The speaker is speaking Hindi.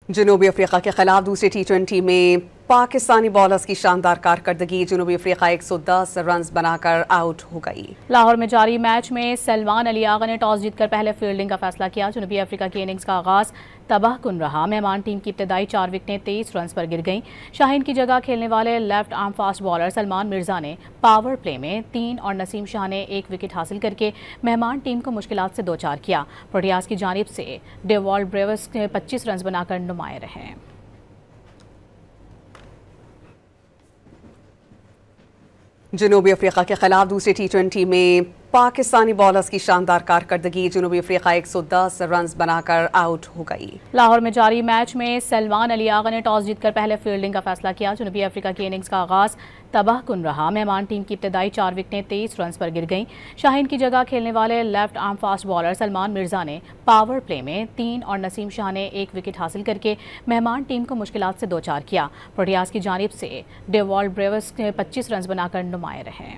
जनूबी अफ्रीका के खिलाफ दूसरे T20 में पाकिस्तानी बॉलर्स की शानदार कारकर्दगी। जनूबी अफ्रीका 110 रन बनाकर आउट हो गई। लाहौर में जारी मैच में सलमान अली आगा ने टॉस जीतकर पहले फील्डिंग का फैसला किया। जनूबी अफ्रीका की इनिंग्स का आगाज तबाहकुन रहा। मेहमान टीम की इब्तदाई 4 विकेटें 23 रन पर गिर गईं। शाहीन की जगह खेलने वाले left arm fast bowler Salman Mirza ने पावर प्ले में 3 और नसीम शाह ने 1 विकेट हासिल करके मेहमान टीम को मुश्किलात से 2-4 किया। प्रोटियाज की जानिब से डेवॉल्ट ब्रेवर्स 25 रन बनाकर नुमाए रहे। जनूबी अफ्रीका के खिलाफ दूसरे T20 में पाकिस्तानी बॉलर्स की शानदार कारकर्दगी। जनूबी अफ्रीका 110 रन बनाकर आउट हो गई। लाहौर में जारी मैच में सलमान अली आगा ने टॉस जीतकर पहले फील्डिंग का फैसला किया। जनूबी अफ्रीका की इनिंग्स का आगाज तबाहकुन रहा। मेहमान टीम की इब्तदाई 4 विकेटें 23 रन पर गिर गईं। शाहीन की जगह खेलने वाले left arm fast bowler Salman Mirza ने पावर प्ले में 3 और नसीम शाह ने 1 विकेट हासिल करके मेहमान टीम को मुश्किलात से 2-4 किया। प्रोटियाज की जानिब से डेवॉल्ट ब्रेवर्स 25 रन बनाकर नुमाए रहे।